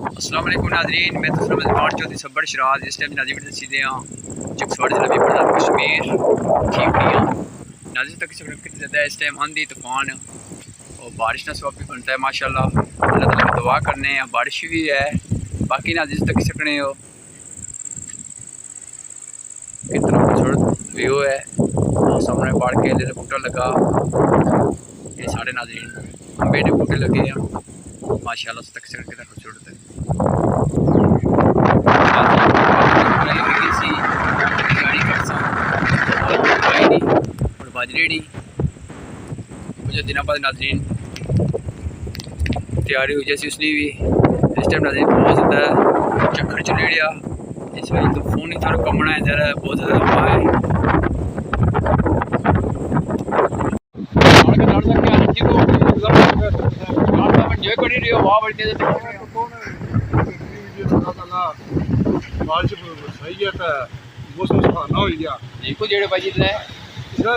अस्सलाम वालेकुम नाज़रीन, मैं तस्लीम चौधरी सब्बर शराज। इस टाइम नाज़रीन दसीदे हाँ चकसवाड़ जिला में पंजाब कश्मीर ठीक नहीं हाँ नाज़रीन तक कितनी ज़्यादा इस टाइम आंधी तूफान और बारिश का सबब भी बनता है। माशाल्लाह अल्लाह ताला की दुआ करने हैं, बारिश भी है। बाकी नाज़रीन तक सकने हो कितना खूबसूरत व्यू है। सामने पहाड़ के लिए बूटा लगा, ये साढ़े नाज़रीन अम्बे के बूटे लगे हैं माशाल्लाह तक कितना खूबसूरत है। बाजरेड़ी मुझे दिन बाद नाज़रीन तैयारी हो जैसी उसने भी इस टाइम नाज़रीन बहुत ज़्यादा चक्कर चले गया। इस वजह तो फोन ही थोड़ा कमना है, ज़रा बहुत ज़्यादा हवा है।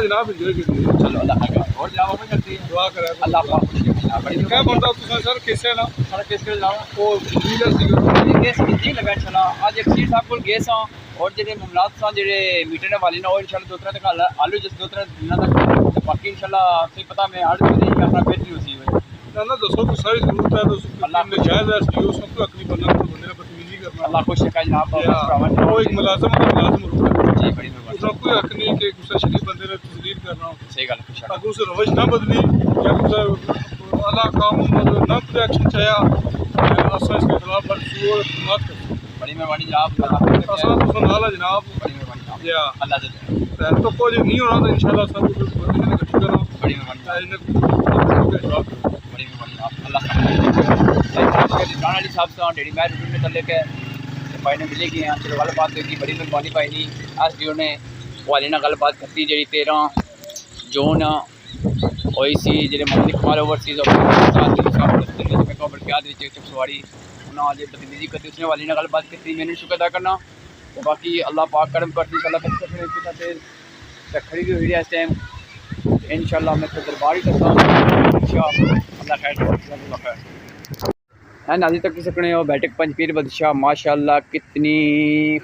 जनाब चलो अल्लाह और जनाब में करती है दुआ करे अल्लाह पाक क्या बनता सर कैसे ना सारा केस कर जाओ वो लीडर सी केस जी लगा चला आज एक सीट साहब को गए सा और जेडे मामलात सा जेडे मीटर वाले ना और इंशाल्लाह दो तरह तक आलू जिस दो तरह दिना तक बाकी इंशाल्लाह से पता मैं हर दिन अपना बेहतरी होती है ना दसो तो सारी जरूरत है तो अल्लाह में जायज है सीओ सब तो अकली बनना तो बंदे ने बदतमीजी करना अल्लाह खुश रखा जनाब वो एक मुलाजिम का मुलाजिम रुक है जी बड़ी मेहरबानी उसका कोई हक नहीं कि गुस्सा शरीफ बंदे ने तस्लील करना सही गल खुश अगर उसे रवश ना बदली या गुस्सा अल्लाह काम ना कोई एक्शन चाया असा इसके खिलाफ हर सूर मत कर बड़ी मेहरबानी जनाब असा तो सुनाला जनाब बड़ी मेहरबानी जनाब या अल्लाह से तो कुछ नहीं होना तो इंशाल्लाह सब कुछ बंदे ने इकट्ठी करना बड़ी मेहरबानी बड़ी मेहरबानी अल्लाह राना साहब से डेढ़ी मैर रुपये में तले के भाई ने मिले गए चलो गलबात की बड़ी मेहरबानी भाई नहीं अस जी उन्हें वाले ना गलबात करती जी 13 जून हुई सी जो ममलिक कमाल ओवरसीज चकसवाड़ी उन्हें बदतमीजी करती उसने वाली ने गलबात की मैंने शुक्र अदा करना तो बाकी अल्लाह पाक करम करती खड़ी भी हुई है इस टाइम इंशाल्लाह मैं तो दरबार ही करता हूँ अल्लाह खैर है नाजी तक सकने हो बैठक पंजपीर बदशाह माशाल्लाह कितनी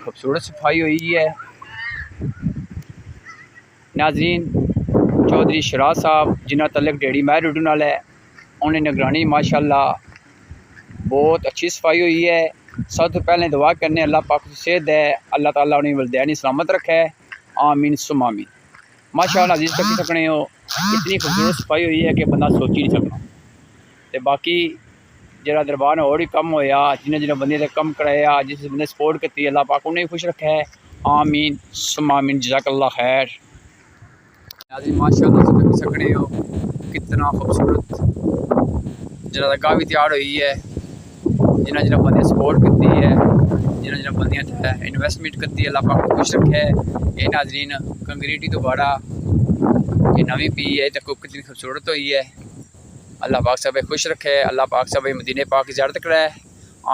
खूबसूरत सफाई हुई है। नाजरीन चौधरी शराज साहब जिन्हें तलक डेढ़ी मैर रुडन वाला है उन्हें निगरानी माशाल्लाह बहुत अच्छी सफाई हुई है। सब तो पहले दुआ करने अल्लाह पाक सेहत है, अल्लाह ताला उन्हें वलदैन सलामत रखे आमीन सुम आमीन। माशाल्लाह नाज़रीन तक सकने हो इतनी खूबसूरत सफाई हुई है कि बंदा सोच ही नहीं सकता। तो बाकी जरा दरबार और ही कम होया जिन्हें जिन्हें बंदे ने कम कराया जिस बंदे सपोर्ट की अल्लाह पाक उन्हें भी खुश रखा है आमीन सुम आमीन जज़ाकल्लाह खैर। माशाल्लाह से सकने हो कितना खूबसूरत जरा जगह भी तैयार हुई है जिन्हें जिन्हें बंदे सपोर्ट की है जिन्हें जिन्हें बंदियां इन्वेस्टमेंट की अल्लाह पाक खुश रखे है। ये नाजरीन कंक्रीटी तो बड़ा ये नवी पी है तो कितनी खूबसूरत हुई है। अल्लाह पाक सब खुश रखे, अल्लाह पाक सब मदीने पाक की ज़ियारत कराए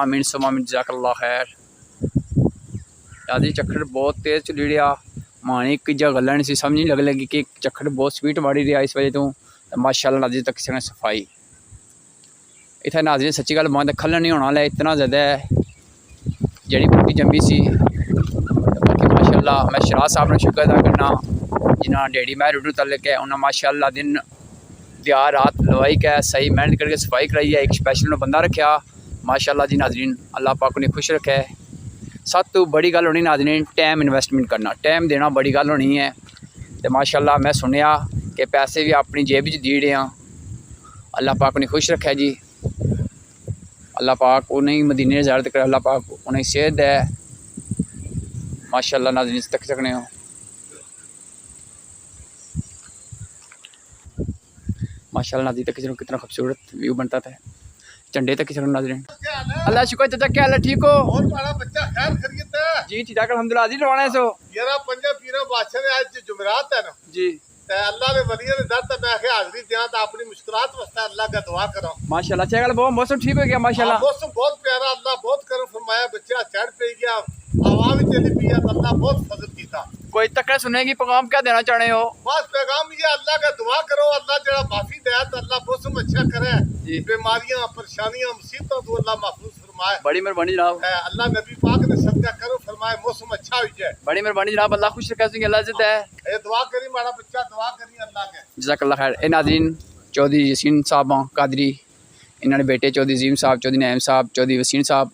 आमीन सुम आमीन जज़ाकल्लाह खैर। यादी चक्कर बहुत तेज़ चली रहा मानी कि जगह गल नहीं समझ नहीं लगी कि चक्कर बहुत स्पीड मारी रहा इस वजह तो माशाल्लाह नाज़रीन तक सकने सफाई इतने नाज़रीन सच्ची गल मान खलन नहीं होना है इतना ज़्यादा जड़ी बूटी जमी सी। बाकी माशाल्लाह मैं शराज साहब ने शुक्र अदा करना जिन्हें डेढ़ी मैर रुडू तलक है उन्हें माशाल्लाह दिन दिया रात लवाई का सही मेहनत करके सफाई कराई है। एक स्पैशल बंदा रखा माशाल्लाह जी नाजरीन अल्लाह पाक उन्हें खुश रखे। सब तो बड़ी गल होनी नाजरीन टाइम इन्वेस्टमेंट करना, टाइम देना बड़ी गल होनी है। तो माशाल्लाह मैं सुनिया कि पैसे भी अपनी जेब च दी रहे हैं अल्लाह पाक उन्हें खुश रखे जी। अल्लाह पाक उन्हें मदीने ज़ियारत करे, अल्लाह पाक उन्हें सेहत है माशाल्लाह नाजरीन तक सकने हो। माशाल्लाह नाज़रीन तक कितना खूबसूरत व्यू बनता था झंडे तक किसी नाजरीन अल्लाह शुक्र चाचा क्या हाल है ठीक हो और बड़ा बच्चा खैर खैरियत है जी ठीक ठाक अल्हम्दुलिल्लाह जी रवाना है सो यारा पंजा पीरा बादशाह ने आज जुमेरात है ना जी ते अल्लाह ने वलिया ने दर मैं आखे हाजरी दिया तो अपनी मुश्किलात वास्ते अल्लाह का दुआ करो माशाल्लाह अच्छा गल बहुत मौसम ठीक हो गया माशाल्लाह मौसम बहुत प्यारा अल्लाह बहुत करम फरमाया बच्चा चढ़ पे गया हवा भी चली पी अल्लाह बहुत फजल कीता। कोई तकड़ा सुनेगी पैगाम क्या देना चाह रहे हो? बस पैगाम ये अल्लाह का दुआ करो अल्लाह जरा माफी दे तो अल्लाह मौसम अच्छा करे बीमारियां परेशानियां मुसीबतों तो अल्लाह महफूज फरमाए। बड़ी मेहरबानी जनाब, अल्लाह नबी पाक ने सदका करो फरमाए मौसम अच्छा हो जाए। बड़ी मेहरबानी जनाब, अल्लाह खुश रखे तुझे, अल्लाह इज्जत है। ए दुआ करी माड़ा बच्चा दुआ करी अल्लाह के। जज़ाकल्लाह खैर। ए नाज़रीन, चौधरी यसीन साहब कादरी, इन्होंने बेटे चौधरी अजीम साहब, चौधरी नईम साहब, चौधरी वसीम साहब,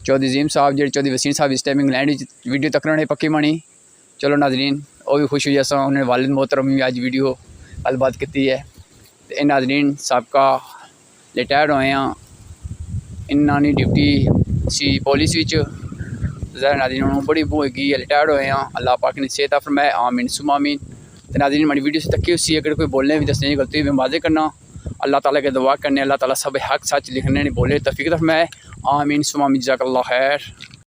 चौधरी अजीम साहब जो चौधरी वसीम साहब इस टाइम इंग्लैंड वीडियो तक ने पक्की मनी। चलो नाज़रीन, वो भी खुश हुई अस उन्हें वालिद मोहतरम भी अज वीडियो गलबात की है। तो ये नाज़रीन सबका रिटायर्ड होए हैं, इन्होंने ड्यूटी सी पुलिस नाज़रीन उन्होंने बड़ी होगी रिटायर्ड होए हैं। अल्लाह पाक ने सेहत फरमाए, आमीन सुमा आमीन। तो नाज़रीन मेरी वीडियो से तकी उसी अगर कोई बोलने भी दसने की गलती भी वाजे करना, अल्लाह ताला के दुआ करने, अल्लाह ताला सब हक सच लिखने नहीं बोले तौफीक फरमाए, आमीन सुमा आमीन। जज़ाकल्लाह खैर।